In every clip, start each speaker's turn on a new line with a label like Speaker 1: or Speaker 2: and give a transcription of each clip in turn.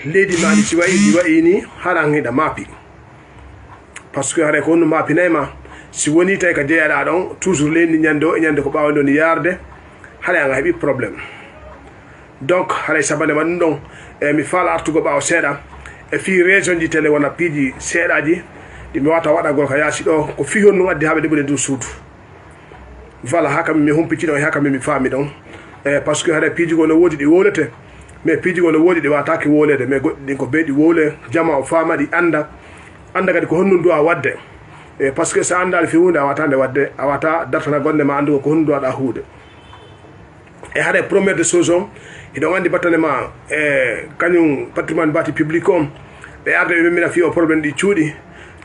Speaker 1: leydi maɗi si wayi ni haɗa hiɗa maapi par ce que haɗa ko honno maapinayma si woni tawi ko jeeyaɗa ɗon toujours leydi ñande o e ñande ko ɓawa ɗon yarde haɗa anga heeɓi probléme donc haɗay sabande ma ɗum ɗon mi faala artugo ɓawo seeɗa e fi région ji télé wona piiji seeɗaji ɗi mi wata waɗagol ko yaasi ɗo ko fi hon ɗum addi haɓe ɗeɓude dow suudu voilà ha kammi mi humpiti ɗon ha kammi mi faami ɗon par ce que haɗa piijigol no woodi ɗi wolete mais piijigol no woodi ɗi wataki wolede mais goɗɗi ɗin ko beeɗi wole jama o faama ɗi anda kadi ko honnum duwa wadde par ce que so andali fi hunde a wata nde wadde a wata dartana gonɗe ma andugo ko honnum duwaɗa huude e haɗa premiére de chose on hiɗon andi battanema kañum patrimoine bâti public on ɓe arde ɓe memmina fi o probléme ɗi cuuɗi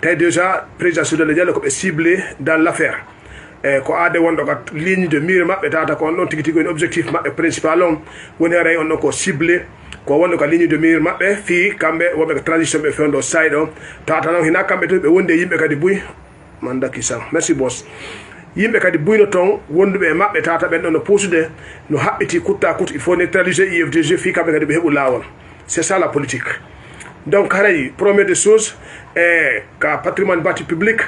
Speaker 1: tawi déjà président Cellou Diallo ko ɓe ciblé dans l' affaire ko aade wonɗo ka ligne de mire maɓɓe tawata ko on ɗon tigi tigi woni objectif maɓɓe principal on woni haray on ɗon ko ciblé ko wonɗo ka ligne de mire maɓɓe fi kamɓe wonɓe ko transition ɓe fewndo sayɗo o tawata noon hina kamɓe to ɓe wondi e yimɓe kadi buy man daki san merci boss yimɓe kadi buyno toon wonduɓe e maɓɓe tawata ɓen ɗon no puusude no haɓɓiti coûte à coûte il faut neutraliser IFDG fi kamɓe kadi ɓe heɓu lawol c'est ça la politique donc haray première des choses ka patrimoine bâti public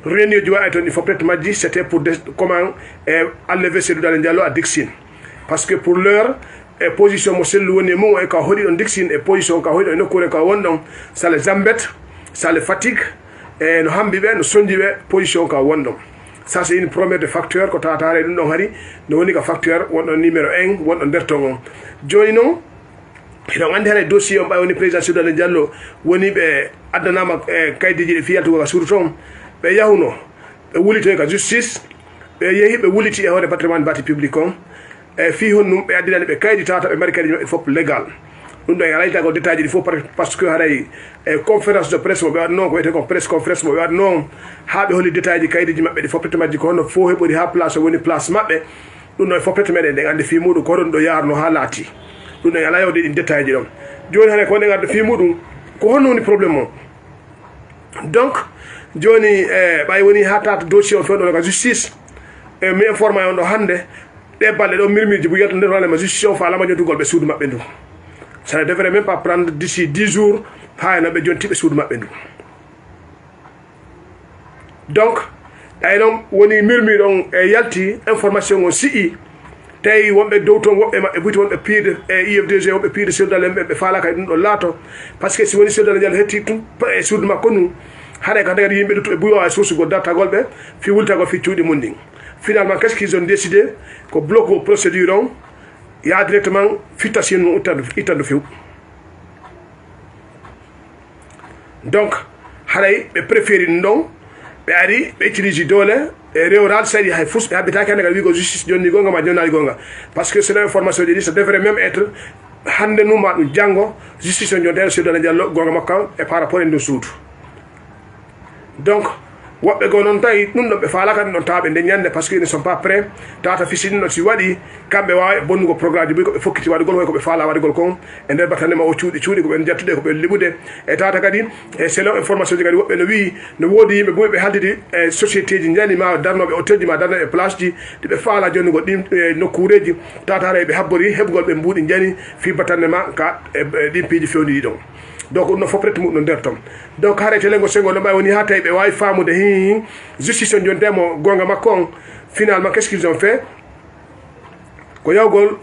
Speaker 1: réunion ji waɗi toon il faut peut-être majji c'était pour comment enlever Cellou Diallo à Dixine parce que pour l'heure position mo Cellou woni e mum e ka hoɗi ɗon Dixine e position ka hoɗi ɗon e nokkure ka woni ɗon ça les embête ça les fatigue e no hambi ɓe no soñji ɓe position ka woni ɗon ça c'est une première de facteur ko tawata haare ɗum ɗon hari no woni ka facteur wonɗon numéro 1 wonɗon nder ton on joni noon hiɗon andi haare dossier on ɓay woni président Cellou Diallo woni ɓe addanama kaydeji ɗe fiyaltugo ka suudu toon ɓe yahuno ɓe wulitoy ka justice ɓe yeehi ɓe wuliti e hoore patrimoine bâti public on e fi honnum ɓe addinani ɓe kaydi tawata ɓe mari kaydi maɓɓe fof légal ɗum ɗo en alaytagol détail ji ɗi fof par ce que haray conférence de presse mo ɓe waɗa noon ko wiyete ko presse conférence mo ɓe waɗa noon ha ɓe holi détail ji kaydiji maɓɓe ɗi fof peut majji ko honno fof heɓori ha place o woni place maɓɓe ɗum ɗon e fof peut meɗen ɗen andi fi muɗum ko hoɗon ɗo yarno ha laati ɗum ɗon en ala yawde ɗin détail ji ɗon joni hane ko wonɗen adda fi muɗum ko honno woni probléme o donc joni ɓay woni ha tata dossier on fewɗo ka justice mi informe on ɗo hande ɗe balɗe ɗo mirmirji bo yiyata nder hoorema justice o falama jotugol ɓe suudu maɓɓe ndu ça ne devrait même pas prendre d'ici 10 jours ha eno ɓe jontiɓe suudu maɓɓe ndu donc ɗay noon woni mirmir on e yalti information on si'i tawi wonɓe dow toon woɓɓe maɓɓe buyti wonɓe piide e IFDG wonɓe piide Cellou Diallo ɓe faalaka e ɗum ɗo laato par ce que si woni Cellou Diallo hetti tum e suudu makko nu haɗa ka tagadi yimɓe ɗuttuɓe buyowa e sourcegol dartagol ɓe fi wultagol fi cuuɗi mum ndin finalement qu'est ce qu'ils ont décidé ko bloque procédure on ya directement fitta sin mum ittandu few donc haɗay ɓe préféri ɗum ɗon ɓe ari ɓe utilise doole e rewral saɗi hay fus ɓe haɓitaki hande kadi wigo justice jonni gonga ma jonnali gonga par ce que selon information ji ɗi ça devrait même être hande numa ɗum janggo justice on jontere Cellou Diallo gonga makko e par rapport e ndu suudu donc woɓɓe go noon tawi ɗum ɗon ɓe faalaka ɗum ɗon tawa ɓe nde ñande par ce que ils ne sont pas prêt tawata fisi ɗum ɗon si waɗi kamɓe wawa e bonnugo programme ji ɓuy koɓe fokkiti waɗugol hoy koɓe faala waɗugol kon e nder battandema o cuuɗi koɓen jettuɗe koɓe liɓude e tawata kadi e selon information ji kadi woɓɓe no wi no woodi yimɓe ɓuy ɓe haaldidi e société ji janima darnoɓe hôtel ji ma darnoɓe place ji ɗiɓe faala jonnugo ɗin nokkureji tawata hara ɓe habbori heɓugol ɓe mbuuɗi jani fi battandema ka ɗin piiji fewndi ɗi ɗon donc ɗum no fof rette muɗum nder ton donc haare telengo sengol ɗo ɓay woni ha tawi ɓe wawi famude hi justice on jontemo gonga makko on finalement qu'est ce qu'ils ont fait ko yawgol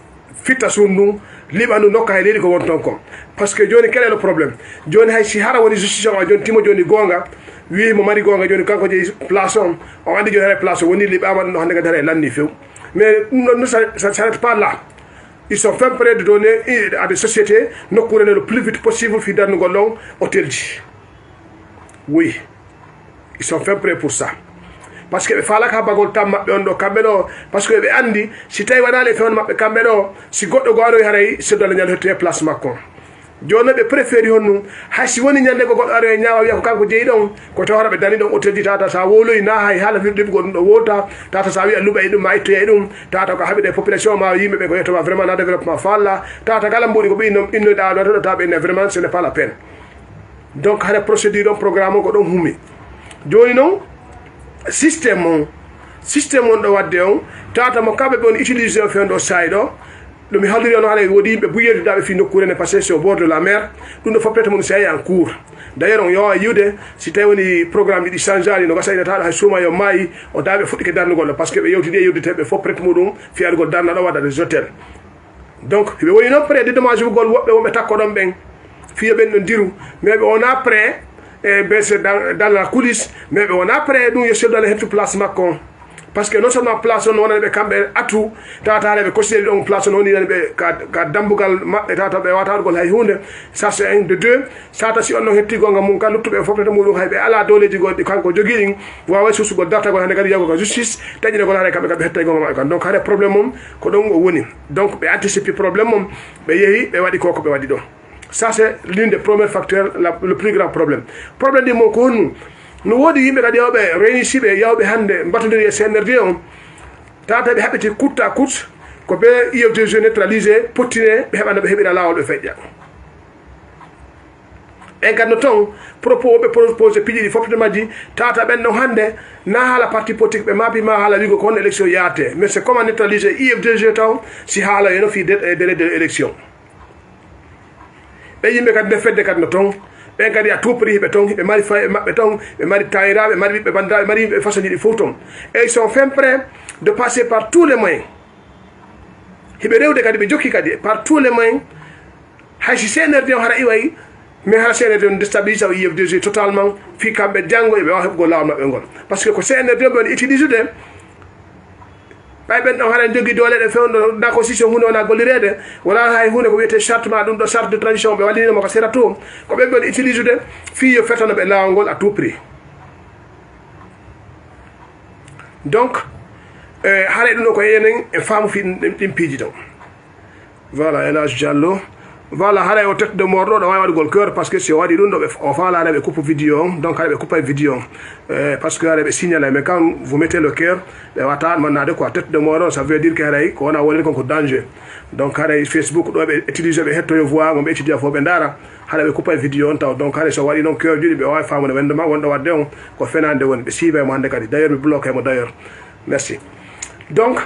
Speaker 1: fitta suudu ndun liɓa ndu nokka hay leydi ko won ton kon par ce que joni quel est le probléme joni hay si hara woni justice on joni timo joni gonga wi mo mari gonga joni kanko jeeyi place on andi joni hara place o woni liɓama ɗum ɗo hande kadi hara lanni few mais ɗum ɗon ça s'arrête pas là. Ils sont fin prêts de donner à des sociétés le plus vite possible fi darnugol ɗon hôtel ji oui ils sont fin prêts pour ça par ce que ɓe faalaka ha bagol tam maɓɓe on ɗo kamɓe ɗo par ce que ɓe andi si tawi waɗali e fewn maɓɓe kamɓe ɗo si goɗɗo go aroy haray Cellou Diallo hettoye place makko joni ɓe préféri honnu hay si woni ñande go goɗɗo aroy ñaawa wiya ko kanko jeeyi ɗon ko tawata ɓe dani ɗon hôtel ji tawata sa woloyi na hay haala ɗiɓgol ɗum ɗo wolta tawata sa wiya luɓa e ɗum ma ittoye ɗum tawata ko haɓide population ma yimɓeɓe ko yettoma vraiment na développement falla tawata kala mboɗi ko ɓe innoɗa ɗo to tawa ɓe inne vraiment ce n'est pas la peine donc haɗa procédure on programme o ko ɗon hummi joni noon systéme on ɗo wadde on tawata mo kamɓe ɓe on utilisé o fewn ɗo sayi ɗo ɗum mi haldiri on haala woodi yimɓe buyetudaɓe fi nokkure ne passé sur au bord de la mer ɗum ɗo foppete mum c'est en cours d'ailleurs on yowa yiwde si tawi woni programme ɗi change ali no gasa inataɗo hay suuma yo maayi o daɓe fuɗɗike darnugol ɗo par ce que ɓe yewtidi e yewditeɓe fof prête muɗum fiyargol darnaɗo waɗa des hôtel donc ɓe woni noon prêt dédommage ugol woɓɓe wonɓe takkoɗon ɓen fiya ɓen ɗo ndiru mais ɓe wona prêt e baisse dans la coulisse mais ɓe wona prêt ɗum yo Cellou Dalein hettu place makko on par ce que non seulement place on wonani ɓe kamɓe atu tawata haɗa ɓe considéré ɗon place on woni ɓe ka dambugal maɓɓe tawata ɓe wataɗugol hay hunde ça c'est un de deux sata si on ɗon hettigolga mum ka luttuɓe fofnata muɗum hay ɓe ala doleji goɗɗi kanko jogui ɗin wawa susugol dartagol hande kadi yawgo ka justice taƴinegol haɗa kamɓe kaɓe hettaygonga maɓɓe kan donc haɗa probléme mum ko ɗon o woni donc ɓe anticipe probléme mum ɓe yeehi ɓe waɗi koko ɓe waɗi ɗo ça c'est l'une des premiers facteurs le plus grand problème ɗi mo ko honnu no woodi yimɓe kadi yawɓe réussiɓe yawɓe hannde mbatodiri e CNRD on tawata ɓe haɓete coûte à coûte ko ɓe IFDG neutralisé pottine ɓe heɓano ɓe heɓira lawol ɓe feƴƴa ɓen kadi no ton propos ɓe proposé piiji ɗi foftode majji tawata ɓen ɗon hannde na haala parti politique ɓe mapima haala wigo ko hono élection yaate mais c'est comment neutralisé IFDG taw si haala yeno fi délai de élection ɓe yimɓe kadi nde fedde kadi no ton ɓen kadi a tout prix ɓe ton ɓe mari faye maɓɓe ton ɓe mari tawiraɓe mari ɓiɓɓe bandiraɓe mari yimɓe façon ji ɗi fof ton et ils sont fin prêts de passer par tous les moyens hiɓe rewde kadi ɓe jokki kadi par tous les moyens hay si CNRD on hara iwayi mais hara CNRD on déstabilise o IFDG totalement fi kamɓe janggo eɓe wawa heɓugol lawol maɓɓe ngol par ce que ko CNRD ɓe woni utilise de ɓay ɓen ɗon haɗa jogui doole ɗe fewno da constitution hunde wona gollirede wona hay hunde ko wiyete charte ma ɗum ɗo charte de transition ɓe wallinimo ko sera to ko ɓen ɓen utilise de fi yo fetano ɓe lawol ngol à tout prix donc haara ɗum ɗo ko enen e faamu fi ɗin piiji taw voilà Elage Diallo voilà haara o tête de mort ɗo ɗo wawi waɗugol cœur par ce que si o waɗi ɗum ɗo o falare ɓe coupe vidéo on donc haɗa ɓe coupa vidéo on par ce que haɗa ɓe signale mais quand vous mettez le cœur ɓe wata mannade quoi tête de mort on ça veut dire que haɗay ko wona wonede konko danger donc haɗay Facebook ɗo ɓe utilisé ɓe hettoyo voix mo ɓe étudia fof ɓe daara haɗa ɓe coupa vidéo on taw donc haɗa so waɗi noon cœur juɗi ɓe wawi famude wendema wonɗo wadde on ko fenande woni ɓe siiba mo hannde kadi d' ailleurs ɓe bloqué mo d' ailleurs merci donc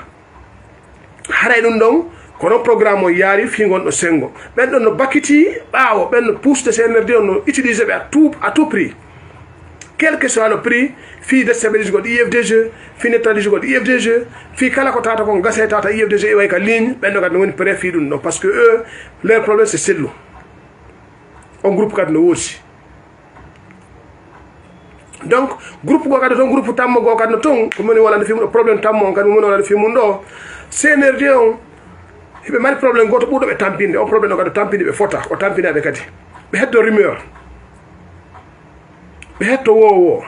Speaker 1: haɗay ɗum ɗon kono programme o yaari fi gonɗo sengo ɓen ɗon no bakkiti ɓaawo ɓen no pousse de CNRD on no utilisé ɓe à tout prix quel que soit le prix fi déstabilise goɗɗo IFDG fi neutralise goɗɗo IFDG fi kala ko tata kon gase tata IFDG e way ka ligne ɓen ɗo kadi no woni prêt fi ɗum ɗon par ce que eux leur problème c'est Cellou on groupe kadi no wooti donc groupe go kadi toon groupe tammo go kadi no toon ko moni walande fi mum ɗo probléme tammo on kadi moni walande fi mum ɗo CNRD on hiɓe mari probléme goto ɓuuɗo ɓe tampinde on probléme o kadi tampinde ɓe fota o tampinaɓe kadi ɓe hetto rumeur ɓe hetto wowo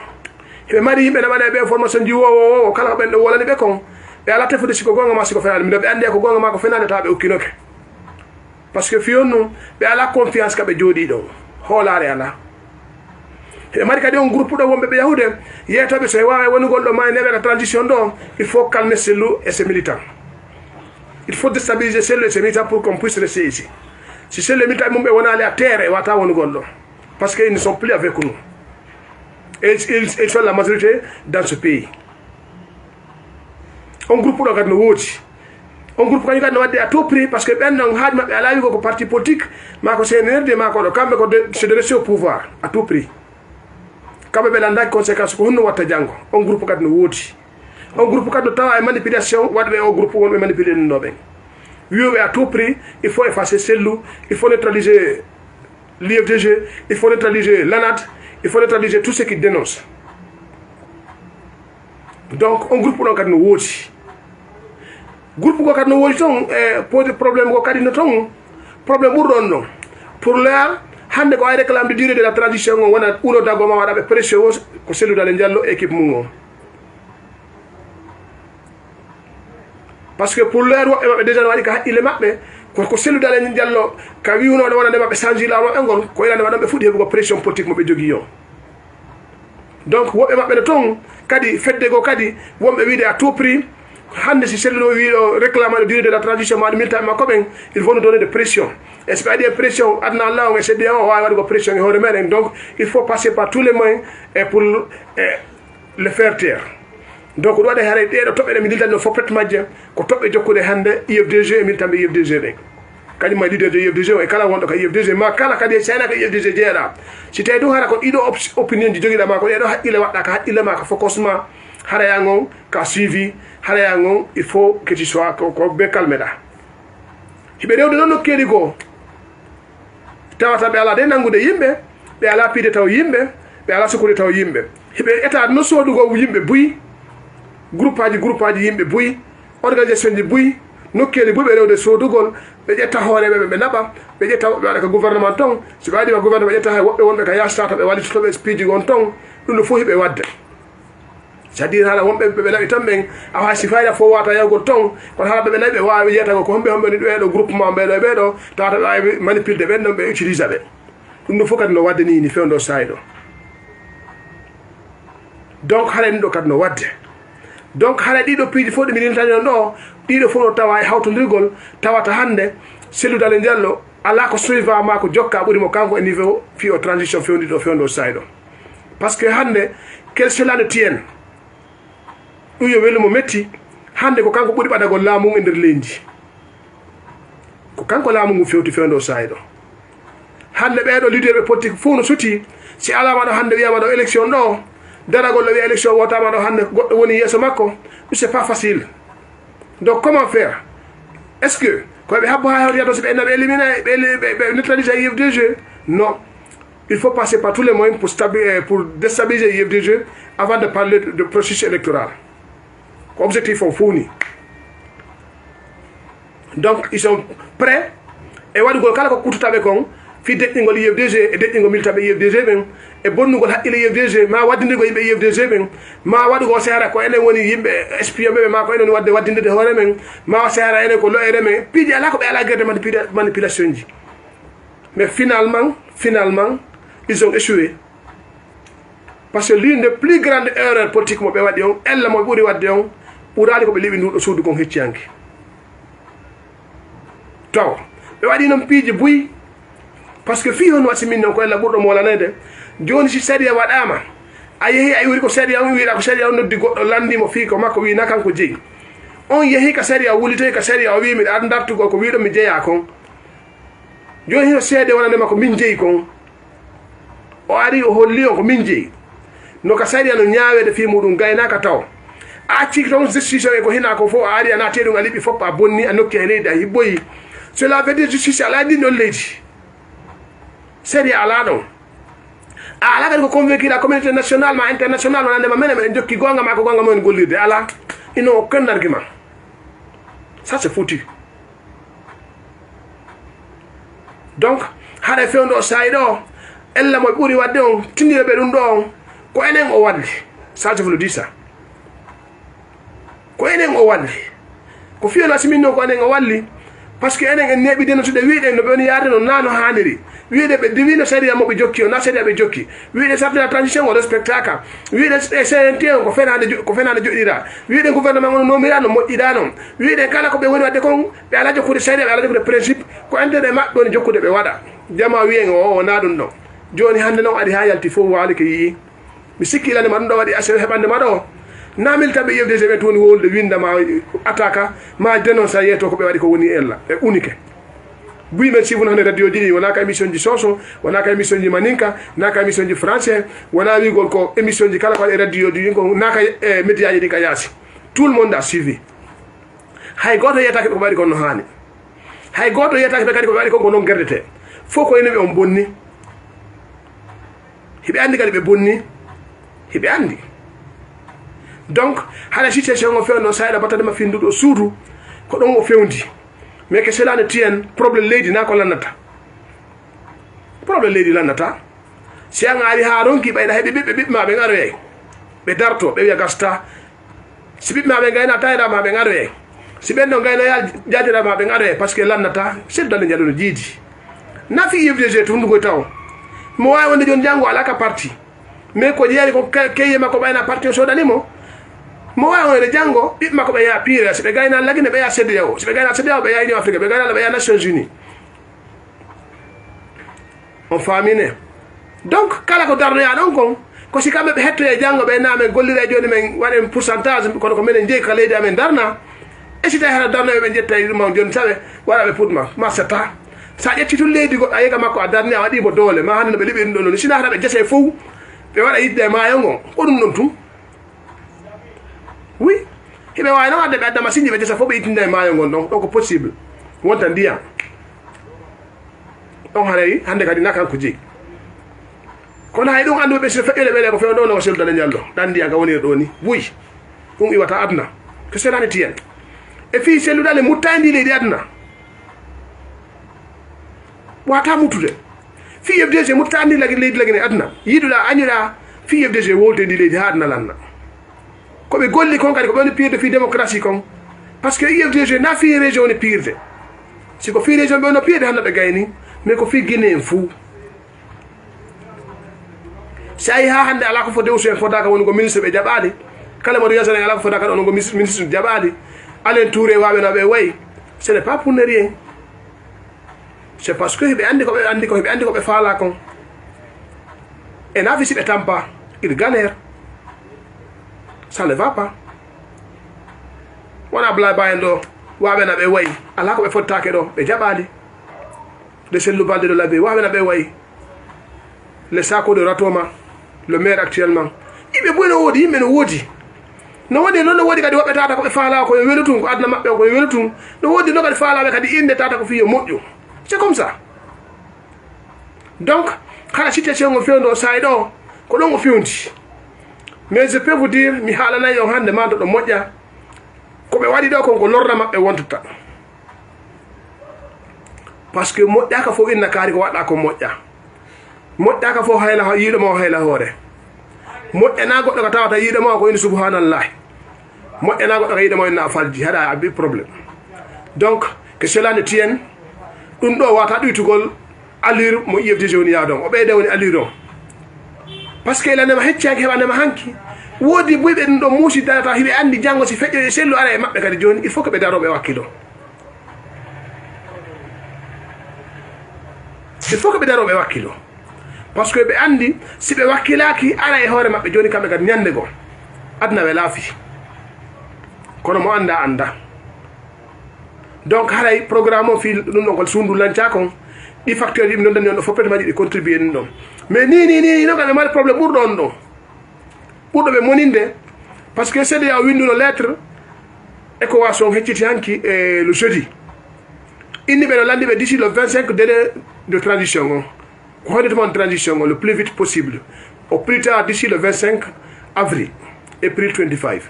Speaker 1: hiɓe mari yimɓe ne waɗe ɓe information ji wowo kala ko ɓen ɗo wolani ɓe kon ɓe ala tefude siko gonga ma siko fenade mbiɗo ɓe andi ko gonga ma ko fenade tawa ɓe ukkinoke par ce que fiyon num ɓe ala confiance kaɓe jooɗi ɗo hoolare ala hiɓe mari kadi on groupe ɗo wonɓe ɓe yahude yeytoɓe so wawa wonugol ɗo ma neɓe ka transition ɗo il faut calmer Cellou et ses militants il faut déstabiliser Cellou et ses militants pour qu'on puisse rester ici si Cellou et militants mum ɓe wona allé à terre e wata wonugol ɗo parce que ils ne sont plus avec nous et ils sont la majorité dans ce pays on groupe ɗo kadi no woodi on groupe kañum kadi no wadde à tout prix par ce que ɓen ɗon haaji maɓɓe ala wigo ko parti politique ma ko CNRD ma ko ɗo kamɓe ko c'est de rester au pouvoir à tout prix kamɓe ɓe landaki conséquence ko honno watta janggo on groupe kadi no woodi on groupe kadi no tawa e manipulation waɗɓe o groupe wonɓe manipulé ɗum ɗo ɓen wiyoɓe à tout prix il faut effacer Cellou il faut neutraliser l'IFDG il faut neutraliser l'ANAT il faut neutraliser tout ce qui dénonce donc on groupe ɗon kadi no woodi groupe go kadi no woodi toon e pose probléme go kadi no toon probléme ɓurɗon ɗon pour l'heure hande ko ay réclame de durée de la transition on wona uno dago ma waɗaɓe pression o ko Cellou Dalein Diallo équipe mum o parce que pour l'heure woɓɓe maɓɓe déjà no waɗi ka haqqille maɓɓe ko Cellou Dalein Diallo ka wiwnoɗe wonande maɓɓe change lawno e ngol ko ilande waɗan ɓe fuɗi heɓugo pression politique mo ɓe jogui o donc woɓɓe maɓɓe ne toon kadi fedde go kadi wonɓe wiide à tout prix hande si Cellou wiɗo réclame de durée de la transition maɗo militant makko ɓen il faut nous donner de pression et so ɓe waɗi e pression adna allah on e seddi on o wawi waɗugo pression e hoore meɗen donc il faut passer par tous les moyens et pour le faire taire donc ɗo waɗe haray ɗeɗo toɓɓe ɗe mi diltanno foppet majje ko toɓɓe jokkude hannde IFDG e miltanɓe IFDG ɓen kañum ma leader de IFDG o e kala wonɗo ka IFDG ma kala kadi e sena ka IFDG jeeyaɗa si tawi ɗum hara ko ɗiɗo opinion ji joguiɗa ma ko ɗeɗo haqqille waɗɗa ka haqqille ma ka focus ma haraya ngon ka suivi haraya ngon il faut que tu sois ko be calmeɗa hiɓe rewde noon nokkeli goo tawata ɓe ala de nangude yimɓe ɓe ala piide taw yimɓe ɓe ala sukkude taw yimɓe hiɓe état no sodugo yimɓe buyi groupe aji yimɓe buyi organisation ji buyi nokkeli buyi ɓe rewde sodugol ɓe ƴetta hooreɓe ɓe naɓa ɓe ƴetta woɓɓe waɗa ka gouvernement ton so ɓe waɗima gouvernement ɓe ƴetta hay woɓɓe wonɓe ka yastata ɓe wallitotoɓe spiiji on ton ɗum no fof hiɓe wadde c'est à dire haala wonɓe ɓe naɓi tan ɓen awa si fayida fof wata yawgol ton kono haala ɓeɓe naɓi ɓe wawi yiyata ko homɓe ni ɗoɗo groupement ɓeɗo e ɓeɗo tawata ɓe wawi manipulde ɓen ɗon ɓe utilise ɓe ɗum no fof kadi no wadde ni fewdo sayi ɗo donc haɗa ni ɗo kadi no wadde donc haɗa ɗiɗo piiji fof ɗi mi lintani on ɗo ɗiɗo fof no tawa e hawtodirgol tawata hannde Cellou Dalein Diallo ala ko suiva ma ko jokka ɓuurimo kanko e niveau fi o transition fewdo sayi ɗo par ce que hannde quel cela ne tienne ɗum yo wellumo metti hannde ko kanko ɓuri ɓadagol laamu e nder leydi ko kanko laamu ngu fewdo sayi ɗo hannde ɓeɗo leader ɓe politique fof no suti si alama ɗo hannde wiyama ɗo élection ɗo daragol ɗo wiya élection wotama ɗo hannde goɗɗo woni yeeso makko c'est pas facile donc comment faire est ce que koɓe habbo ha hewta yato so ɓe enna ɓe élimina ɓe neutralise IFDG non il faut passer par tous les moyens pour déstabiliser IFDG avant de parler de processus électoral ko objectif o fowni donc ils sont prêts e waɗugol kala ko kututaɓe kon fi deƴƴingol IFDG e deƴƴingol militaɓe IFDG ɓen e bonnugol haqqille IFDG ma waddidirgol yimɓe IFDG ɓen ma waɗugo sehara ko enen woni yimɓe espion ɓe ma ko enen wadde waddindede hoore men ma sehara enen ko lo'ere men piiji ala ko ɓe ala guerde manipulation ji mais finalement ils ont échoué parce que l'une des plus grandes erreurs politique mo ɓe waɗi on ella mo ɓuuri wadde on ɓurali ko ɓe liɓi nduɗo suudu kon hecciyanke taw ɓe waɗi noon piiji buyi par ce que fi hon wasi min noon ko ella ɓurɗo molanede joni si saria waɗama a yeehi a iwri ko saria on wiiɗa ko saria on noddi goɗɗo landimo fi ko makko wina kanko jeeyi on yeehi ka saria wulitoy ka saria o wi miɗa ar dartugol ko wiɗo mi jeeya kon joni hino seede wonandema ko min jeeyi kon o ari o holli on ko min jeeyi no ka saria no ñaawede fi muɗum gaynaka taw a acciki toon justice e ko hina ko fof a ari a naate ɗum a liɓi fof a bonni a nokki e leydi a hibboyi cela veut dire justice ala ndi ɗon leydi saria ala ɗon a ala kadi ko convaincu la communauté nationale ma international o nandema mene meɗen jokki gonga ma ko gonga mumen gollirde ala ino aucun argument ça c'est foutu donc haɗa fewde o sayi ɗo ella mo ɓuuri wadde on tindireɓe ɗum ɗo on ko enen o walli ça je vous le dis ça ko enen o walli ko fiyona siminno ko enen o walli par ce que enen en neɓi denotude wiiɗen no ɓe woni yaade no nano hanniri wiide ɓe diwino saria moɓe jokki o na saria ɓe jokki wiide charte de la transition o respectaka wiide CNT o ko fenade joɗɗira wiide gouvernement o no nomira no moƴƴiɗa noon wiide kala ko ɓe woni wadde kon ɓe ala jokkude saria ɓe ala jokkude principe ko intérêt maɓɓe woni jokkude ɓe waɗa jama wiyen o wona ɗum ɗon joni hannde noon ari ha yalti fof waali ko yii mi sikki ilande ma ɗum ɗo waɗi assuré heɓande ma ɗo na miltaɓe IFDG ɓe to woni wolde windama attaque ma dénonce a yeeto ko ɓe waɗi ko woni ella e unique buy men sifuno hande radio ji ɗi wona ka émission ji soso wona ka émission ji maninka na ka émission ji français wona wigol ko émission ji kala ko waɗi e radio ji ɗin ko naka média ji ɗin ka yaasi tout le monde a suivi hay goto yiyatake ɓe ko waɗi kon no hani hay goto yiyatake ɓe kadi ko ɓe waɗi kon ko noon gerdete fof ko ene ɓe on bonni hiɓe andi kadi ɓe bonni hiɓe andi donc haɗa situation o fewno sayɗa battadema finduɗo suudu ko ɗon o fewndi mais que cela ne tienne probléme leydi na ko lannata probléme leydi lannata si an ari ha ronki ɓayɗa heɓe ɓiɓɓe ma ɓe garoye ɓe darto ɓe wiya gasta si ɓiɓɓe ma ɓe gayna tawira ma ɓe garoye si ɓen ɗo gayna jajira ma ɓe garoye par ce que lannata Cellou Dalein Diallo no jiidi nafi IFDG to hundugoy taw mo wawi wonde joni janggo ala ka parti mais ko jeeri ko keye makko ɓayna parti o sodanimo mo wawi wonde janggo ɓiɓɓe makko ɓe yaha pire so ɓe gayna lagine ɓe yaha CEDEAO so ɓe gayna CEDEAO ɓe yaha Union Afrique ɓe gayna ɓe yaha Nations Unis on famine donc kala ko darnoya ɗon kon ko si kamɓe ɓe hettoye janngo ɓe namen gollira joni men waɗen pourcentage kono ko minen jeeyi ka leydi amen darna e si tawi hata darnoɓe ɓe jettayi ɗuma joni tawe waɗaɓe pudma ma setta sa ƴetti tun leydi goɗɗo a yiga makko a darni a waɗimo doole ma hande no ɓe liɓiri ɗum ɗo noon sina hata ɓe jese fof ɓe waɗa yidde e maayo ngon ko ɗum ɗon tun oui hiɓe wawi noon adde ɓe adda machine ji ɓe jesa fof ɓe yittinde e maayo ngon ɗon ko possible wonta ndiyam ɗon haray hande kadi nakan ko jeeyi kono hay ɗum anduɓe so feƴƴole ɓeɗe ko fewno ko Cellou Dalein Diallo ɗan ndiya ka woniri ɗo ni wuyi ɗum iwata aduna ko selani tiyen e fi Cellou Dalein mutta ndi leydi aduna wata muttude fi FDG mutta andi leydi lagine aduna yiɗuɗa añuɗa fi FDG wolte ndi leydi ha aduna lanna koɓe golli kon kadi ko ɓe woni pirde fi démocratie kon par ce que IFDG na fi région woni pirde siko fi région ɓe wonno pirde hande ɓe gayni mais ko fi Guinée en fou si a yi ha hande ala ko fo dewsu en fodaka woni ko ministre ɓe jaɓali kala moɗo yasane ala ko fodaka ɗon ko ministre jaɓali Alain Touré waɓeno ɓe wayi ce n'est pas pour ne rien c'est parce que ɓe andi koɓe andi ko ɓe andi koɓe faala kon e nafi si ɓe tampa il galère ça ne va pas wona blaba en ɗo waɓena ɓe wayi ala ko ɓe fottake ɗo ɓe jaɓali de Cellou Balde de Labe waɓena ɓe wayi le Sako de Ratoma le maire actuellement yimɓe boy no woodi yimɓe no woodi no woodi noon no woodi kadi woɓɓe tata koɓe faala koye welu tun ko aduna maɓɓe koye welu tun no woodi noon kadi faalaɓe kadi inde tata ko fiye moƴƴo c'est comme ça donc kala situation ngo fewndo o sayi ɗo ko ɗon o fewndi mais je peux vous dire mi haalanayi on hande ma to ɗo moƴƴa koɓe waɗi ɗo kon ko lorna maɓɓe wontata par ce que moƴƴaka fof inna kaari ko waɗɗa ko moƴƴa moƴƴaka fof hayla yiiɗoma o hayla hoore moƴƴana goɗɗo ko tawata yiiɗoma ko ina subhanallahi moƴƴana goɗɗo ko yiiɗoma inna a falji haɗa a bi probléme donc que cela ne tienne ɗum ɗo wata ɗuytugol allure mo IFDG woni yaadon o ɓeyde woni allure o par ce que ilanema heccaki heɓanema hanki woodi buyɓe ɗum ɗo muusi data hiɓe andi janggo si feƴƴo e Cellou ara e maɓɓe kadi joni il faut que ɓe daroɓe wakkilo il faut que ɓe daroɓe wakkilo par ce que ɓe andi si ɓe wakkilaki ara e hoore maɓɓe joni kamɓe kadi ñande goo aduna ɓe laafi kono mo anda anda donc haray programme o fi ɗum ɗon kol sundu lanca kon ɗi facteur yimɓe noon dani on ɗo foppete maji ɗi contribué ɗum ɗon mais ni no kamɓe mari probléme ɓurɗo on ɗon ɓurɗo ɓe moninde par ce que CEDEAO winduno lettre ECOWAS on hecciti hanki le jeudi inni ɓe no landi ɓe d'ici le 25 délai de transition on ko honnêtement de transition on le plus vite possible au plus tard d'ici le 25 avril April 25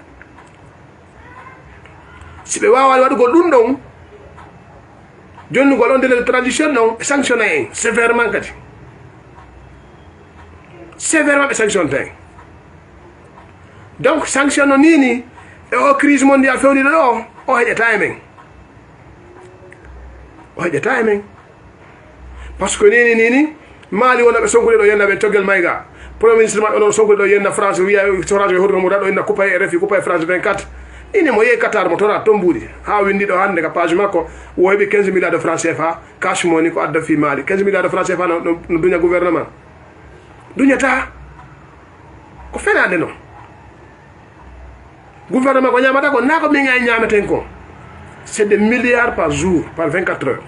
Speaker 1: si ɓe wawani waɗugol ɗum ɗon jonnugol on délai de transition non sanctionné en sévèrement kadi sévèrement ɓe sanctionne en donc sanction no nini e o crise mondial fewniɗo ɗo o heƴata e men o heƴata e men par ce que nini Mali wona ɓe sonkude ɗo yenna ɓe coggel mayga premier ministre maɓɓe onon sonkude ɗo yenna France wiya France e horno muɗa ɗo yenna coupa e RFI coupa e France 24 ini mo yeeyi Qatar mo tora toon mbuuɗi ha windi ɗo hande ka page makko wo heɓi 15 milliards de francs CFA cash money ko adda fi Mali 15 milliards de francs CFA no duña gouvernement duñata ko fenade noon gouvernement ko ñamata ko na ko min ay ñamaten ko c'est des milliards par jour par 24 heures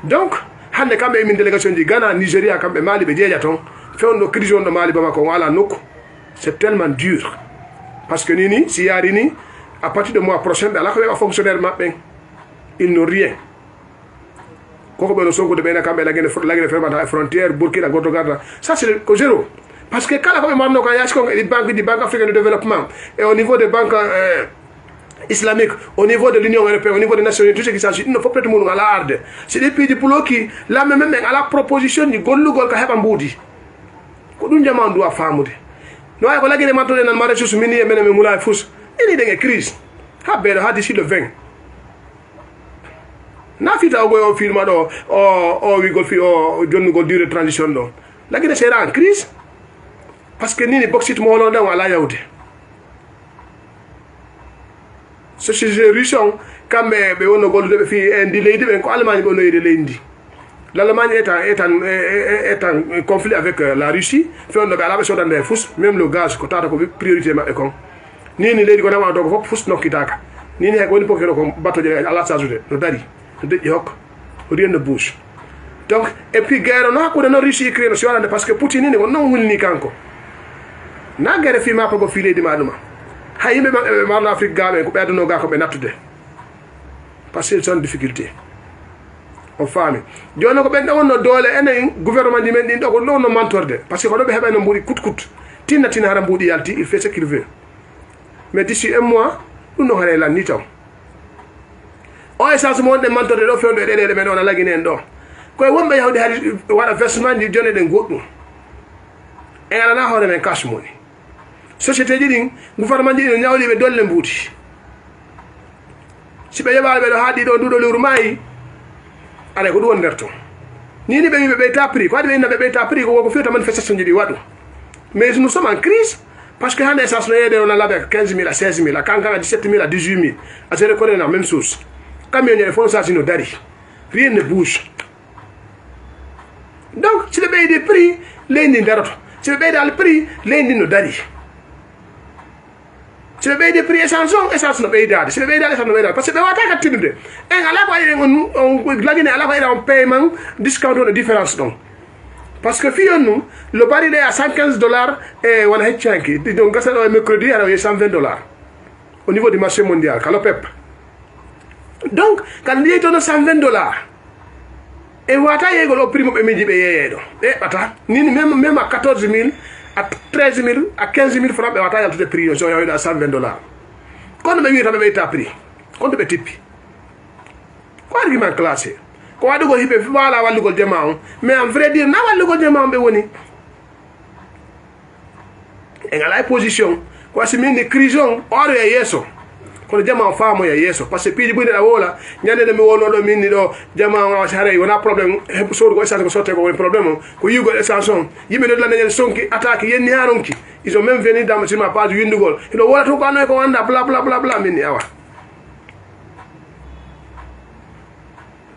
Speaker 1: donc hande kamɓe min délégation ji Ghana Nigéria kamɓe Mali ɓe jeeƴa toon fewno ɗo crise on ɗo Mali Bamako on ala nokku c'est tellement dur parce que nini si yaari ni à partir de mois prochain ɓe ala ko weɓa fonctionnaire maɓɓe ils n'ont rien koko ɓe no sonkude ɓeyna kamɓe lagine fermata e frontière Burkina goto garda ça c'est ko zéro parce que kala ko ɓe marno ko yasi kon e ɗi banque africaine de développement et au niveau des banques islamique au niveau de l'Union européenne au niveau des Nations Unies tout ce qui s'agit ɗum no fof peut-être muɗum ala arde si ɗi piiji puloki lamme men ɓen ala proposition ji gollugol ka heɓa mbuudi ko ɗum jamanu duwa famude no wawi ko lagine mantoɗe nan ma ressource minier menen min mula e fus ini ɗen e crise ha beeɗo ha d'ici le 20 na fita o goy o filma ɗo o wigol fi o jonnugol durée transition ɗo lagine seera en crise par ce que nini bauxite mo hono ɗen ala yawde société russe on kamɓe ɓe wonno gollude ɓe fi e ndi leydi ɓen ko Allemagne ɓe wonnoyide leydi ndi L'Allemagne est en conflit avec la Russie. Fait on a besoin d'un fous, même le gaz, quand on a priorité ma écon. Ni les gars on a donc fous non kitaka. Ni les gars on peut que bateau de à la sajoude. Le dari, de yok, rien ne bouge. Donc et puis guerre on a ko na Russie créer sur parce que Poutine ni non wul ni kanko. Na guerre fi ma ko filé di maduma. Hayimbe ma en Afrique gabe ko be do ga ko be natude. Parce qu'ils sont en difficulté. On famille jono ko ben wonno dole enen gouvernement di men din do ko non mentorde parce que ko do be heba no mburi kut tina hara mbudi yalti il fait ce qu'il veut mais d'ici un mois nous no hare la ni taw o essence mo de mentorde do fewdo de men on lagi nen do koy wombe yawde hali wala versement di jone den goddum e ala na hore men cash money société di din gouvernement di no nyawli be dolle mbudi si be yaba be do haadi do dudo lewru mai ale ko won derto ni ni be ta prix ko ade be ta prix ko fiota manifestation di wadu mais nous sommes en crise parce que hande essence no yede on a la 15 000 à 16 000 à kankanga 17 000 à 18 000 à se reconnaître la même chose camion les fonds ça no dari rien ne bouge donc si le bay des prix lendi darato si le bay dal prix lendi no dari si le bay des prix essence no bay dal si le bay dal essence no bay dal parce que be wata ka tinude en ala ko ay on lagine ala ko ay on paiement discount de différence donc parce que fi nous le baril est à $115 et on a hitchanki donc gasa le mercredi à $120 au niveau du marché mondial kalopep donc quand il est à $120 et wata yego le prix mo be meji be yeyedo e bata ni même à 14 000 à 13 000 à 15 000 francs be wata yalto de prix so yoy à $120 quand be wi tabe be ta prix quand be tipi ko argument classé ko wadu go hibe wala wallu go jamaon mais en vrai dire na wallu go jamaon be woni en ala position ko asimi ni crise on oro e yeso ko jamaon faamo ya yeso parce que piji bune da wola nyande de mi wono do min ni do jamaon wa sare wona problème he so go essence ko sorte ko woni problème ko yugo essence yimbe do la nyen sonki attaque yenni haronki ils ont même venu dans ma page windugol do wala to ko anoy ko wanda bla bla bla bla min ni awa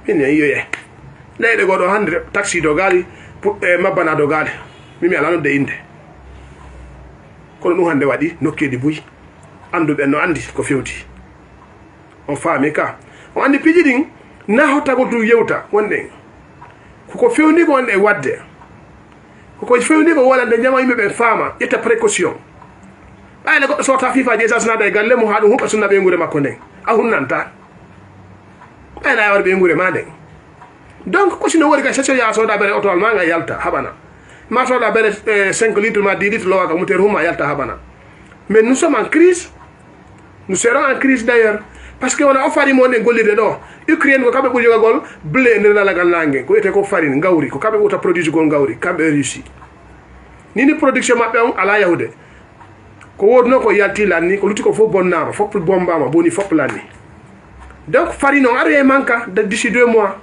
Speaker 1: ine yoye leyde godo hande taxi do gali mabana do gali mimi ala no de inde kono dum hande wadi nokkedi buyi andube no andi ko fewti on faami ka on andi pijidin na hotta go tu yewta wonde ko fewni ko wonde wadde ko fewni ko wala de jama yimbe be faama yetta précaution bayle go sota fifa je sasna de galle mo haadu hubba sunna be ngure makko nden a hunnanta ana war be ngure made donc ko sino wori ka session ya so da bere auto alma nga yalta habana ma so da bere 5 litres ma 10 litres lo ka muter huma yalta habana mais nous sommes en crise nous serons en crise d'ailleurs parce que on a offert mo ne golide do Ukraine ko kabe bujoga gol blé ne la ganange ko ete ko farine ngawri ko kabe uta produit gol ngawri kambe Russie ni production mabbe on ala yahude ko wodno ko yalti lanni ko lutti ko fo bonnama fop bombama boni fop lanni donc farine on arrive manka d'ici 2 mois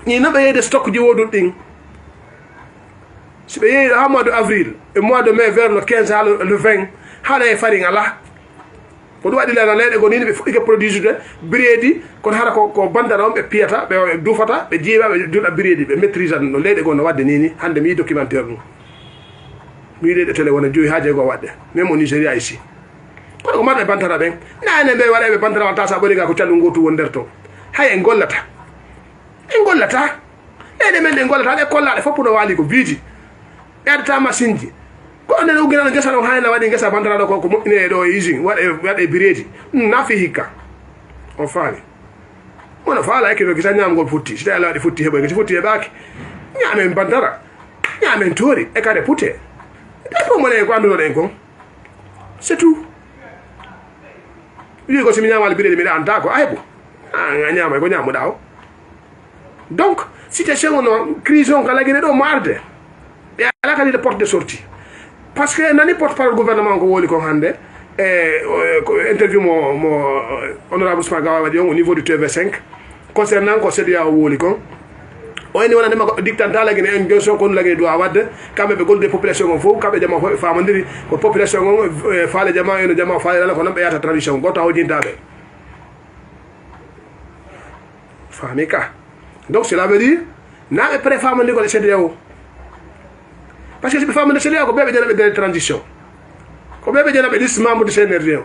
Speaker 1: ni na baye de stock di wodul ding si baye à mois de avril et mois de mai vers le 15 le 20 hala farine ala ko do wadi la lede go ni be fudike produit de bredi kon hara ko bandana on be piata be dufata be jiba be dula bredi be maîtriser no lede go no wadde ni hande mi documentaire no mi lede tele wona joyi haaje go wadde même au Nigeria ici ko ma be bantara ben nane be wala be bantara wata sa bori ga ko callu ngotu wonderto hay en gollata ede men en gollata de kollade foppu no wali ko vidi erdata masinji ko ne no gina ngesa no hayna wadi ngesa bantara do ko mo'ine do using wade biredi na fi hikka on faali wona faala ke do gisa nyam gol futti sita ala di futti hebo ngati futti e baaki nyamen bantara nyamen tori e kade putte e ko mo ne ko andu den ko c'est tout wi ko simi nyama biredi mi da anta ko aybo nga nyama ko nyamu daw donc situation no crise on kala gene do marde e ala kali de porte de sortie parce que nani porte par le gouvernement ko woli ko hande interview mo honorable Spagawa wadi au niveau du TV5 concernant ko Cellou woli ko o ni wona dem ko dictateur la gene injonction ko la gene do wadde kambe be gol de population fo kambe jama fo famandiri ko population faale jama eno jama faale la ko nambe yata tradition goto hawjintabe famika Donc cela veut dire na be préfam ndi ko le CEDEAO parce que si be fam de CEDEAO ko bebe jana be de transition ko bebe jana be liste membre de CNRD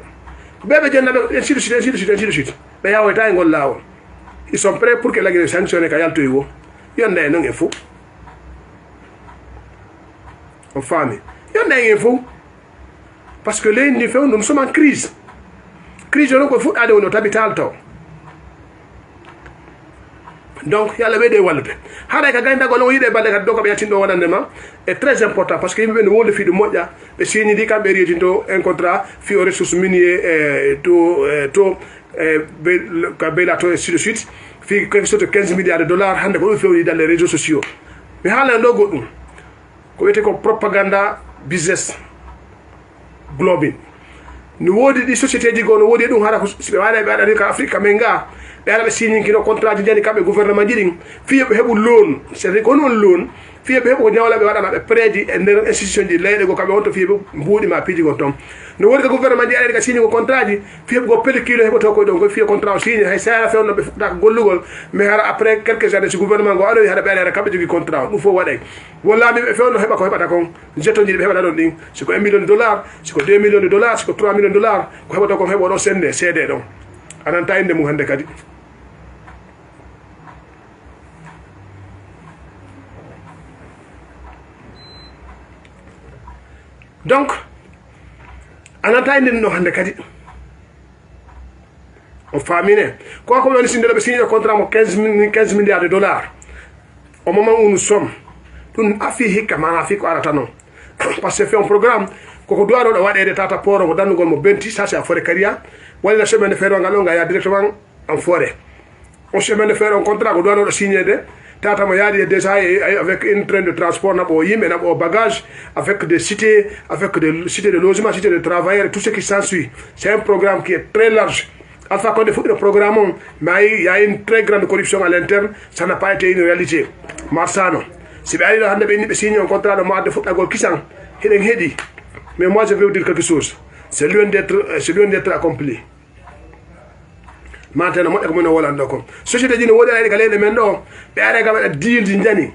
Speaker 1: ko bebe jana be ainsi de suite be yawo ta ngol lawo ils sont prêts pour que la guerre sanctionne ka yalto yiwo yonde non e fou on femme yonde e fou parce que les ni fait nous sommes en crise on ko fu ade wono tabital to donc yalla be de walbe hada ka ganda go no yide balde ka doka be yatindo wonandema est très important parce que yimbe no wole fi de modja be signi di kambe retindo un contrat fi aux ressources minières ka be la to et ainsi de suite fi quelque chose de 15 milliards de dollars hande ko fi dans les réseaux sociaux mais hala ndo godum ko wete ko propaganda business global ni wodi di société di go no wodi dum hara ko wala be ada ka Afrique menga be ala be signi kino contrat di jani kambe gouvernement jidin fi be hebu loan c'est ko non loan fi be hebu nyawla be wada be prédi e nder institution di leyde go kambe wonto fi be mbudi ma piji go tom no wodi ka gouvernement di ala ka signi ko contrat di fi go pellicule hebo to ko don go fi contrat signi hay sa fe no be da gollugol mais hara après quelques années ci gouvernement go ado hada be ala kambe jogi contrat dum fo wade wala be fe no heba ko hebata kon jeton di be hebata don din ci ko $1 million ci ko $2 million ci ko $3 million ko hebata ko hebo do sende cede don ananta inde mu hande kadi donc anata inde no hande kadi on famine ko woni sindelo be signé contrat mo 15 milliards de dollars au moment où nous sommes dun afi hikka mana fi ko arata non parce que fait un programme ko doit do wadede tata poro mo dannugol mo benti ça c'est à forêt caria wala la chemin de fer ngalo nga ya directement en forêt on chemin de fer on contrat ko doit do signé de tata mo yaadi déjà avec une train de transport na bo yimbe na bo bagage avec des cités de logement, cités de travailleurs, tout ce qui s'ensuit. C'est un programme qui est très large. Alpha Condé faut le programme, mais il y a une très grande corruption à l'interne, ça n'a pas été une réalité. Marsano, si vous avez signé un contrat de mois de football qui s'en hedi, mais moi je vais vous dire quelque chose. C'est loin d'être accompli. Maintenant, moi je vais vous dire société dit que les galets de Mendo, mais elle a deal d'Indiani.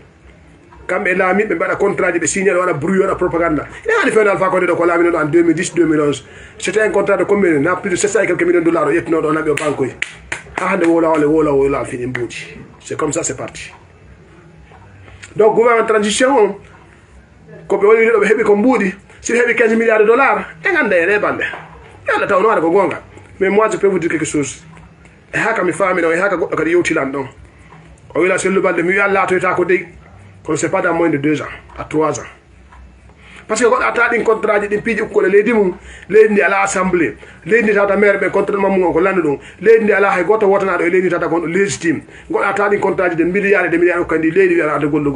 Speaker 1: Kambe la mi be bada contrat de signer wala bruit wala propaganda il a fait Alpha Condé de ko la mi en 2010-2011 c'était un contrat de combien n'a plus de 700 et quelques millions de dollars et non on a bien banque ah de wola fini mbouti c'est comme ça c'est parti donc gouvernement transition ko be woni do be hebi ko mbudi si hebi 15 milliards de dollars e ngande re bande yalla taw no ko gonga mais moi je peux vous dire quelque chose e haka mi fami no e haka goddo kadi yewtilan don o wila Cellou balde mi yalla to ta ko dey qu'on ne sait pas dans moins de 2 ans, à 3 ans. Parce que quand on a un contrat de pays où les démons, les à l'Assemblée, les à la mère, mais contre le moment qu'on l'a nous, les à la Gota Water, les à la légitime. Quand on a un contrat de milliards et de milliards de candidats, les à la Gold.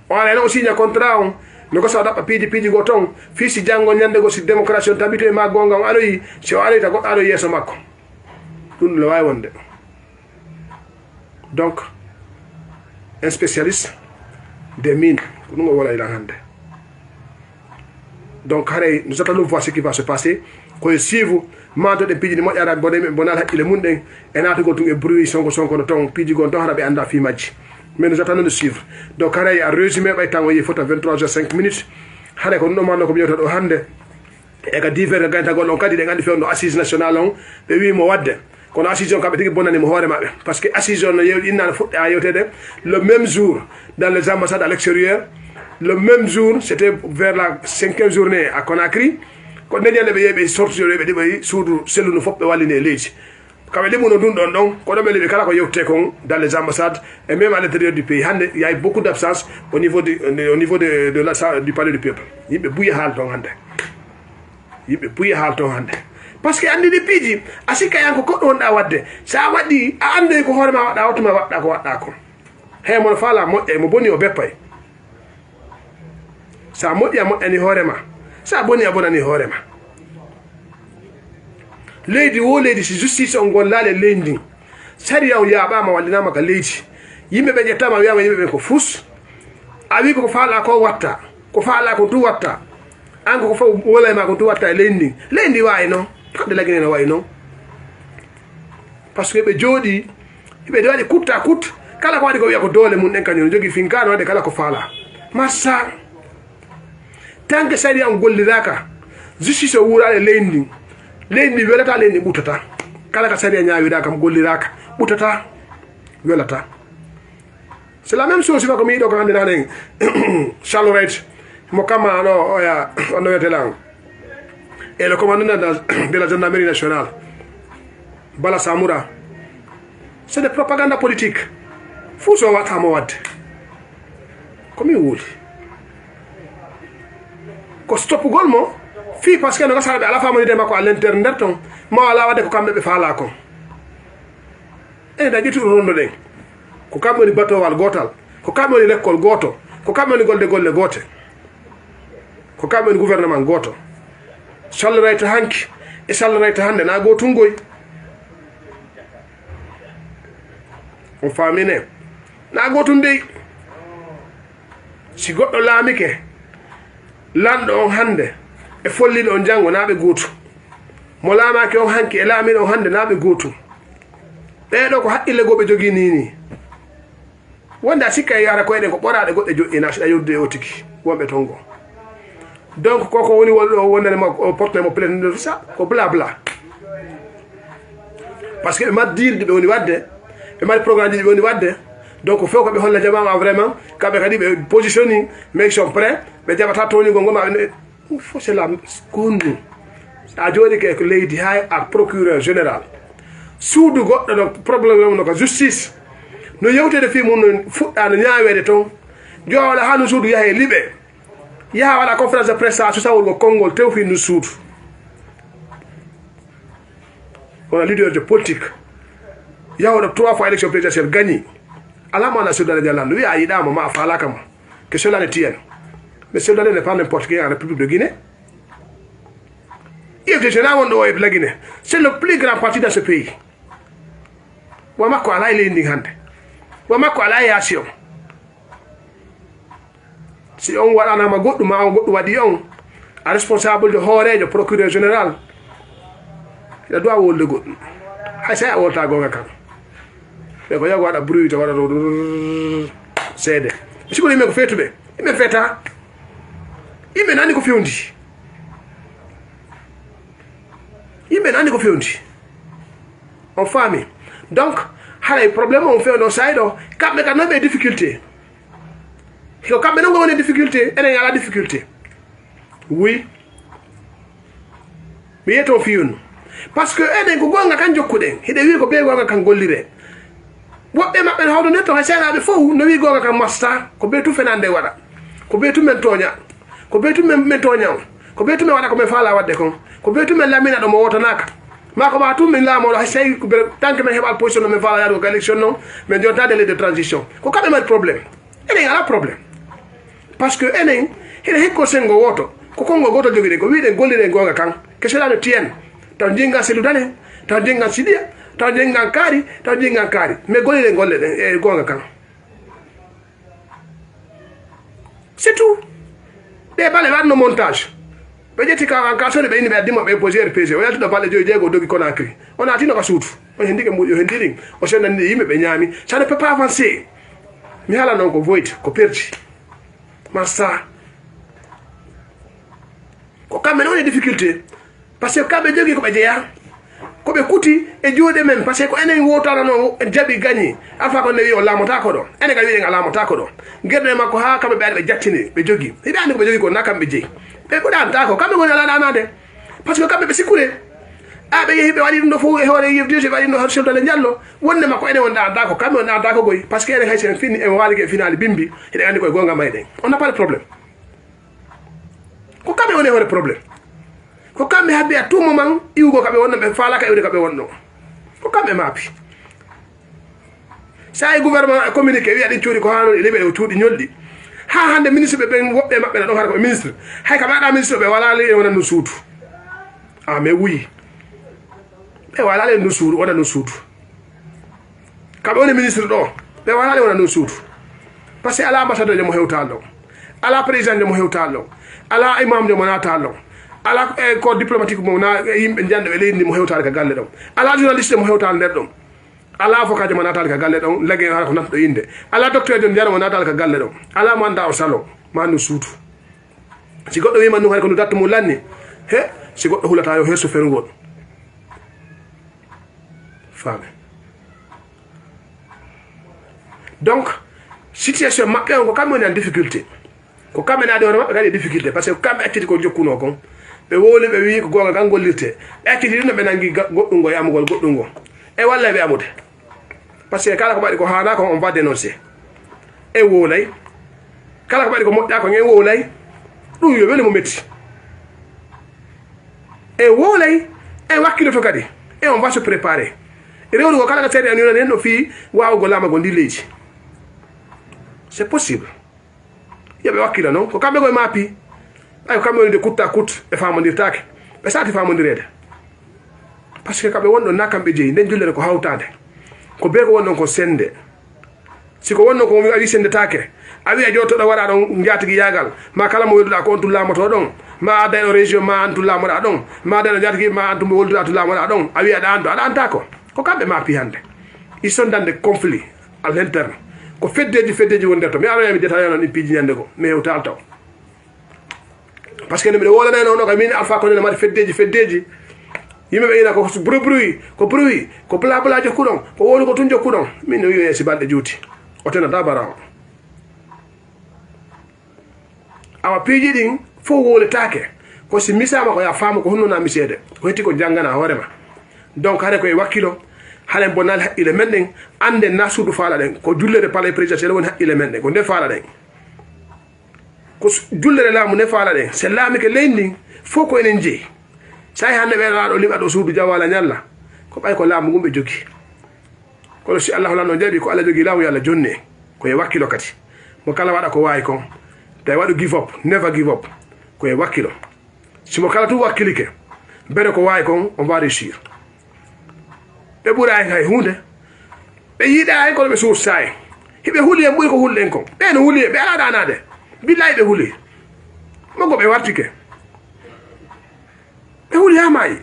Speaker 1: On a aussi un contrat, nous avons un pays de Goton, fils de Django Nyande, si démocratie, t'habites ma gonga, alloy, si on allait à alloyer son maco. Tout le monde. Donc, un spécialiste des mines, donc nous attendons voir ce qui va se passer. Quand si vous mandez des pays de moi, il monde et n'a pas de bruit, son pays de mais nous attendons de suivre. Donc, il a résumé il faut à 23h05. Hare ko no mando ko biyoto do hande e ka divers ganta gol on kadi de gandi fewno assise nationale on be wi mo wadde kono assise on kabe tigi bonani mo hore mabbe parce que assise on yew inna fudde a yewtede le même jour dans les ambassades à l'extérieur le même jour c'était vers la 5e journée à Conakry ko neñande be yebe sorti be dibe suudu Cellou no fobbe walline leji kabe limu no dun don don ko do be kala ko yewte kon dans les ambassades et même à l'intérieur du pays hande il y a beaucoup d'absence au niveau de la du palais du peuple yimbe buye hal ton hande yimbe buye hal ton hande parce que andi di piji asika yanko ko don da wadde sa wadi a ande ko hore ma wada watuma wadda ko wadda ko he mon fala mo e mo boni o beppay sa modi am eni hore ma sa boni abonani hore ma lady wo lady si justice on gollale lendi sariya ya ba ma wallina maka lady yimbe be jetama wiama yimbe be ko fus abi ko fala ko watta ko fala ko du watta an ko fa wala ma ko du watta lendi way no de la gene way no parce que ɓe jooɗi ɓe waɗi coûte à coûte kala ko waɗi ko wiya ko doole mum ɗen kañum jogui finkano wadde kala ko faala massa tant que sari on golliraka justice o wuuraɗe leydi ndi welata leydi ndi ɓuttata kala ka sari a ñawiɗa kam golliraka ɓuttata welata c'est la même chose ko mi yiɗo ko hande nane Cellou mo kama no oya ono wiyetela et le commandant de la gendarmerie nationale Bala Samoura c'est des propaganda politique fuu so wattamo wadde komi wuuli ko stoppugol mo fi parce que no gasaraɓe ala famoyde makko à l'interne nder ton ma ala wadde ko kamɓe ɓe faala kon ene da ƴettuɗo rondo ɗen ko kamɓe woni batowal gotal ko kamɓe woni lekkol goto ko kamɓe woni golle goote ko kamɓe woni gouvernement goto sallorayta hanki e sallorayta hande na gotungoy on famine na gotum dey si goɗɗo laamike lanɗo on hande e folliɗo on janggo naɓe gootu mo laamaki on hanki e laamiɗo on hande naɓe gootu ɓeɗo ko haqqille goɓe jogui nini wonde a sikka e yara koyeɗen ko ɓoraɗe goɗɗe joƴƴina siɗa yodde o tigi wonɓe ton go donc koko woni wondanema portenemo plainte tout ça ko blabla par ce que ɓe mari dirɗi ɓe woni wadde ɓe mari programme ji ɓe woni wadde donc few koɓe holla jamama vraiment kamɓe kadi ɓe positionning mais sont prêt ɓe jaɓata toñigol ngol maɓe faut c'est la gonnu a jooɗi ke ko leydi ha a procureur général suudu goɗɗo ɗo probléme no ko justice no yewtede fi mum no fuɗɗa no ñaawede toon jooɗa ha no suudu yaahe liɓe yaha waɗa conférence de presse a susawolgo konngol tewfi no suudu wona leader de politique yawɗo 3 fois élection présidentielle gagni ala mo ana Cellou Diallo wi a yiɗama ma a falaka ma que cela ne tienne mais Cellou n'est pas n'importe qui en République de Guinée. IFDG na wonɗo o e la Guinée c'est le plus grand parti dans ce pays wa makko ala e leydi hande wa makko ala e yaasi on si on waɗanama goɗɗum ma on goɗɗum waɗi on a responsable de hoorejo procureur général ina dowa wolde goɗɗum hay sa a wolta gonga kam ɓe ko yago waɗa bruit to waɗa to seede mi sikori yimɓe ko feetuɓe yimɓe feeta yimɓe nani ko fewndi yimɓe nani ko fewndi on faami donc haray probléme on fewno sayɗo kamɓe kam noon ɓe difficulté ko kamɓe noon woni difficulté enen ala difficulté oui mi yeto fiyun par ce que enen ko gonga kan jokkuɗen hiɗe wi ko ɓe gonga kan gollire woɓɓe maɓɓe ne hawɗo nden to hay seeɗaɓe fof no wi gonga kan masta ko ɓe tu fenande waɗa ko ɓe tu men toña ko ɓe tu men toña on ko ɓe tu men waɗa komin faala wadde kon ko ɓe tu men lammina ɗo mo wotanaka ma ko ma tum min laamoɗo hay tawi tant que min heɓal position no min faala yaade ko élection noon min jonta délai de transition ko kamɓe mari probléme enen ala probléme par ce que enen hiɗa hikko sengo woto ko konngol goto joguiɗen ko wiɗen golliɗen gonga kan que cela ne tienne taw jinggan Cellou Dalein taw jinggan Sidiya taw jinggan kaari taw jinggan kaari mais golliɗen golle ɗen e gonga kan c'est tout ɗe balle waɗno montage ɓe ƴetti ka sone ɓe inni ɓe addimo ɓe posé RPG o yaltiɗo balle joyi jeego o dogi Conakry on atino ka suudu o hendike mbuɗi o hendiɗin o sennani yimɓe ɓe ñaami ça ne peut pas avancer mi haala noon ko voyde ko perdi massa ko kamɓe ne woni difficulté par ce que kamɓe jogui koɓe jeeya koɓe kuti e juuɗe men par ce que ko enen wotana noon jaaɓi gagni alpha ko ne wi o laamotako ɗo enen ka wiɗen a laamotako ɗo guerɗe makko ha kamɓe ɓe ari ɓe jattini ɓe jogui hiɗa andi koɓe jogui ko na kamɓe jeeyi ɓe ɓuɗantako kamɓe goni ala ɗanade par ce que kamɓe ɓe sikkure a ɓe yeehi ɓe waɗi ɗum ɗo fof e hoore IFDG ɓe waɗi ɗum ɗo Cellou Diallo wonde makko enen wonɗa andako kamɓe wonɗa andako goy par ce que enen hay sen fini en waalike e finali bimbi hiɗen andi koye gonga mayɗen on n'a pas de problème ko kamɓe woni hoore probléme ko kamɓe habbi à tout moment iwugo kamɓe wonno ɓe faalaka iwde kamɓe wonno ko kamɓe maapi sa e gouvernement communiqué wiya ɗin cuuɗi ko ha noon leɓe ɗe cuuɗi ñolɗi ha hande ministre ɓe ɓen woɓɓe maɓɓe ɗa ɗon hara koɓe ministre hay kam aɗa ministre ɓe wala ley wona no suudu a mais oui ɓe wala ley no suudu wona no suudu kamɓe woni ministre ɗo ɓe wala ley wona no suudu par ce que ala ambassadeur mo hewtal ɗo ala président mo hewtal ɗo ala imam mo natal ɗo ala corps diplomatique mo na yimɓe janɗo ɓe leydi ndi mo hewtade ka galle ɗon ala journaliste mo hewtade nder ɗon ala avocat mo natal ka galle don lege har ko natdo inde ala docteur don jara mo natal ka galle don ala mo anda o salon manu suutu si goddo wi man no hay ko datto mo lanni he si goddo hulata yo heso ferngol femme donc situation mabbe on ko kamone en difficulté ko kamene ade on mabbe gadi difficulté parce que kambe acciti ko jokkuno kon be wole be wi ko gonga kan gollirte be acciti no be nangi goddum go yamugol goddum go e walla be amude parce que kala ko badi ko hana ko on va dénoncer e wolay kala ko badi ko modda ko ngen wolay dum yo wele mo metti e wolay e wakkilo to kadi e on va se préparer e rewdo ko kala ka tede anuna nen no fi waaw go lama go ndileji c'est possible yabe wakkilo non ko kambe go mapi ay ko kambe de kutta kut e famondirtake be sati famondirede parce que kambe wondo nakambe jeyi nden jullere ko hawtande ko be ko wonnon ko sende siko wonnon ko wi sende take awi a joto do wara don njaatigi yagal ma kala mo welduda ko on tullama to don ma ada o région ma an tullama da don ma ada njaatigi ma an tumbo welduda tullama da don awi ada ando ada anta ko kambe ma pi hande ils sont dans des conflits à l'interne ko feddeji wonde to mi ara mi deta yana ni piji nyande ko mais o taltaw parce que ne wala neno no ko min alfa ko ne ma feddeji yimbe be ina ko bruit ko bla jokudon ko woni ko tun jokudon min no yoyesi balde juuti o tena dabara awa piji din fo wole take ko si misama ko ya fama ko honno na misede ko hetti ko jangana horema donc hare ko e wakkilo halen bonal ile menden ande nasudu fala den ko jullere palais présidentiel won ile menden ko de fala den ko jullere lamu ne fala den c'est lami ke lendi fo ko enen je say hande be raado liba do suudu jawala nyalla ko bay ko lamu gumbe jogi ko si Allah lano jabi ko Allah jogi lamu yalla jonne ko e wakkilo kati mo kala wada ko way kon tay wadu give up never give up ko e wakkilo si mo kala tu wakkilike bere ko way kon on va réussir be buray hay hunde be yida ay ko be sur say hibe huli en buri ko hullen kon be no huli be ala danade billahi be huli mo go be wartike be huli amay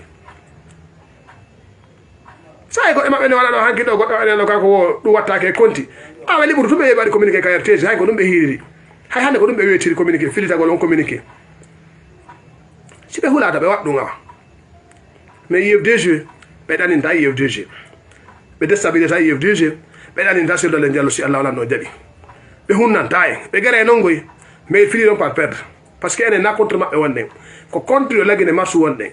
Speaker 1: say ko e mabbe no wala do hanki do goddo ene no kako du wattake konti awa liburu to be bari communiquer ka RTS hay ko dum be hiri hay hande ko dum be wetiri communiquer filita gol on communiquer si be hulata be waddu ngawa mais IF2G be danin da IF2G be déstabiliser IF2G be danin da sel Diallo si Allah no jabi be hunnan tay be gere non goy mais fili non par perdre parce que ene na contre mabbe wonde ko contre yo lagine marsu wonde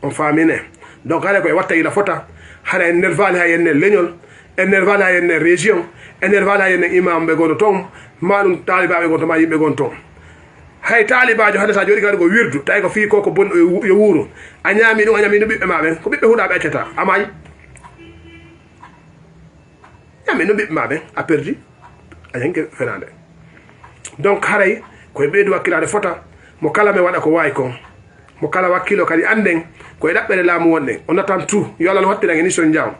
Speaker 1: on famine donc ala ko watta ila fota hara nervale ha yenne leñol nervale ha yenne région nervale ha yenne imam be gono ton malum taliba be gono ma yimbe gon ton hay talibajo hada sa jodi gadi go wirdu tay ko fi ko bon yo wuro anyami dum bibbe mabe ko bibbe huda be accata amay nyami no bibbe mabe a perdu ayanke fenande donc haray ko be do wakilade fota mo kala me wada ko way ko mo kala wakkilo kadi anden ko e dabbere laamu wonde on attend tout yo Allah no wattira ngeni so njaw